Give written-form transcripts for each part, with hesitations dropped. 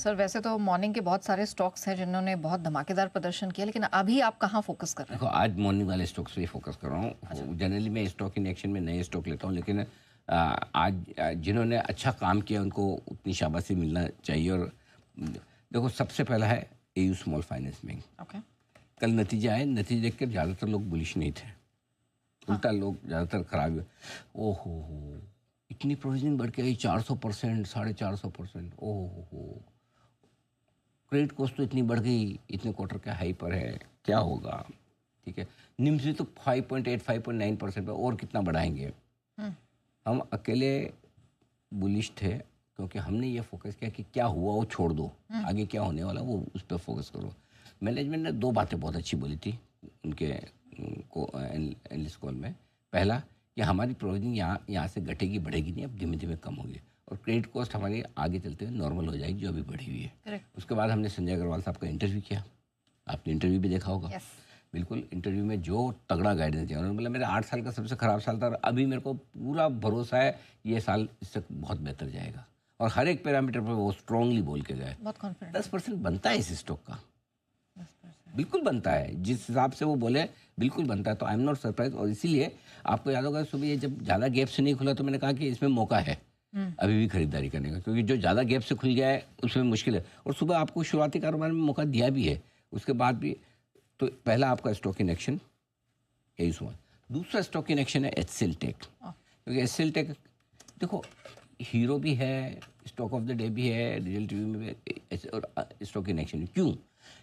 Sir वैसे तो morning के बहुत सारे स्टॉक्स हैं जिन्होंने बहुत धमाकेदार प्रदर्शन किया, लेकिन अभी आप कहाँ फोकस कर रहे हैं? देखो, आज मॉर्निंग वाले स्टॉक्स पे ही फोकस कर रहा हूँ। जनरली मैं स्टॉक इन एक्शन में नए स्टॉक लेता हूँ, लेकिन आज जिन्होंने अच्छा काम किया उनको उतनी शाबाशी मिलना चाहिए। और देखो, सबसे पहला है AU small finance bank. Okay. कल नतीजे आए, नतीजे देखकर ज़्यादातर लोग बुलिश नहीं थे, उल्टा लोग ज़्यादातर खराब हुए। ओहो हो, इतनी प्रोविजनिंग बढ़ के आई 400%, 450%। ओहो हो, क्रेडिट कॉस्ट तो इतनी बढ़ गई, इतने क्वार्टर के हाई पर है, क्या होगा? ठीक है, निम्स भी तो 5.8 5.9% पर, और कितना बढ़ाएंगे? हम अकेले बुलिश थे क्योंकि हमने ये फोकस किया कि क्या हुआ वो छोड़ दो, आगे क्या होने वाला वो उस पर फोकस करो। मैनेजमेंट ने दो बातें बहुत अच्छी बोली थी उनके एनालिस्ट कॉल में। पहला कि हमारी प्रोविजनिंग यहाँ से घटेगी, बढ़ेगी नहीं, अब धीमे धीमे कम होगी, और क्रेडिट कॉस्ट हमारी आगे चलते हुए नॉर्मल हो जाएगी जो अभी बढ़ी हुई है। उसके बाद हमने संजय अग्रवाल साहब का इंटरव्यू किया, आपने इंटरव्यू भी देखा होगा। बिल्कुल, इंटरव्यू में जो तगड़ा गाइडेंस दिया उन्होंने बोला मेरा 8 साल का सबसे ख़राब साल था और अभी मेरे को पूरा भरोसा है ये साल इससे बहुत बेहतर जाएगा, और हर एक पैरामीटर पर वो स्ट्रांगली बोल के गए। 10% बनता है इस स्टॉक का, बिल्कुल बनता है, जिस हिसाब से वो बोले बिल्कुल बनता है। तो आई एम नॉट सरप्राइज। और इसीलिए आपको याद होगा सुबह ये जब ज़्यादा गैप से नहीं खुला तो मैंने कहा कि इसमें मौका है अभी भी खरीदारी करने का, क्योंकि जो ज़्यादा गैप से खुल गया है उसमें मुश्किल है। और सुबह आपको शुरुआती कारोबार में मौका दिया भी है, उसके बाद भी। तो पहला आपका stock in action AU small, दूसरा स्टॉक इन एक्शन है HCL टेक। क्योंकि HCL टेक देखो हीरो भी है, स्टॉक ऑफ द डे भी है, रिजल्ट रिव्यू में भी, और स्टॉक इन एक्शन। क्यों?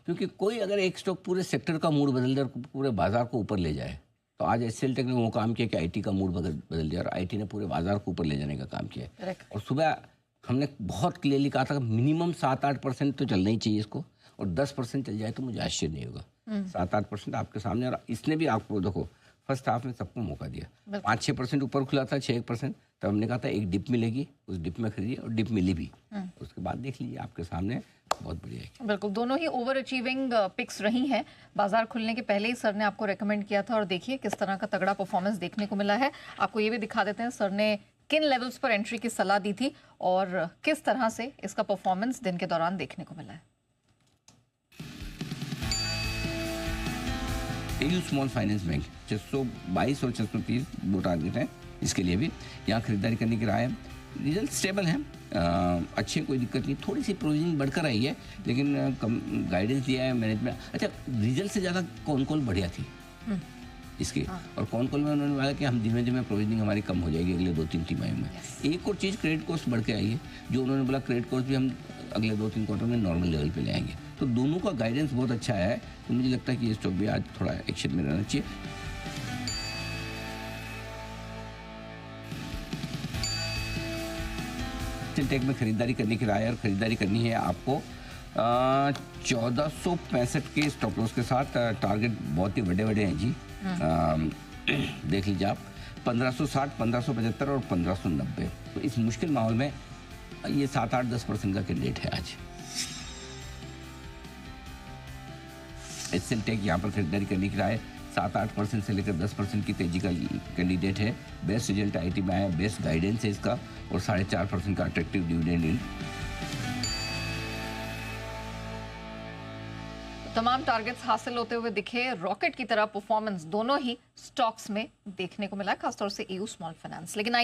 क्योंकि कोई अगर एक स्टॉक पूरे सेक्टर का मूड बदल दे और पूरे बाजार को ऊपर ले जाए, तो आज HCL टेक ने वो काम किया कि IT का मूड बदल दिया, और IT ने पूरे बाजार को ऊपर ले जाने का काम किया। और सुबह हमने बहुत क्लियरली कहा था कि मिनिमम 7-8% तो चलना ही चाहिए इसको, और 10% चल जाए तो मुझे आश्चर्य नहीं होगा। 7-8% आपके सामने, और इसने भी आपको देखो फर्स्ट हाफ में सबको मौका दिया। 5-6% ऊपर खुला था, 6-1%, तब हमने कहा था एक डिप मिलेगी, उस डिप में खरीदिए, और डिप मिली भी। उसके बाद देख लीजिए आपके सामने बहुत बढ़िया है। बिल्कुल, दोनों ही ओवर अचीविंग पिक्स रही हैं। बाजार खुलने के पहले ही सर ने आपको रेकमेंड किया था, और देखिए किस तरह का तगड़ा परफॉर्मेंस देखने को मिला है। आपको ये भी दिखा देते हैं सर ने किन लेवल्स पर एंट्री की सलाह दी थी और किस तरह से इसका परफॉर्मेंस दिन के दौरान देखने को मिला है। एयू स्मॉल फाइनेंस बैंक 622 और 630 दो टारगेट हैं, इसके लिए भी यहाँ खरीदारी करने की राय है। रिजल्ट स्टेबल हैं, अच्छे, कोई दिक्कत नहीं। थोड़ी सी प्रोविजनिंग बढ़कर आई है, लेकिन कम गाइडेंस दिया है मैनेजमेंट। अच्छा, रिजल्ट से ज़्यादा कौन कॉल बढ़िया थी इसकी, और कौन कॉल में उन्होंने बोला कि हम धीमे धीमे प्रोविजनिंग हमारी कम हो जाएगी अगले 2-3 तिमाही में। एक और चीज़, क्रेडिट कॉस्ट बढ़ के आई है, जो उन्होंने बोला क्रेडिट कॉस्ट भी हम अगले 2-3 क्वार्टर में नॉर्मल लेवल पे ले आएंगे। तो दोनों का गाइडेंस बहुत अच्छा है, तो मुझे लगता है कि ये स्टॉक भी आज थोड़ा एक्शन में रहना चाहिए। टेक में खरीदारी करने की राय, और खरीदारी करनी है आपको 1465 के स्टॉप लॉस के साथ। टारगेट बहुत ही बड़े बड़े हैं जी, देख लीजिए आप, 1560, 1575 और 1590। तो इस मुश्किल माहौल में ये 7-8-10% का कैंडिडेट है आज। HCL टेक यहाँ पर खरीदारी करने की राय, 7-8% से लेकर 10% की तेजी का कैंडिडेट है। बेस्ट रिजल्ट IT में आया, बेस्ट गाइडेंस है इसका, और 4.5% का अट्रैक्टिव डिविडेंड यील्ड। तमाम टारगेट्स हासिल होते हुए दिखे, रॉकेट की तरह परफॉर्मेंस दोनों ही स्टॉक्स में देखने को मिला, खासतौर से एयू स्मॉल फाइनेंस। लेकिन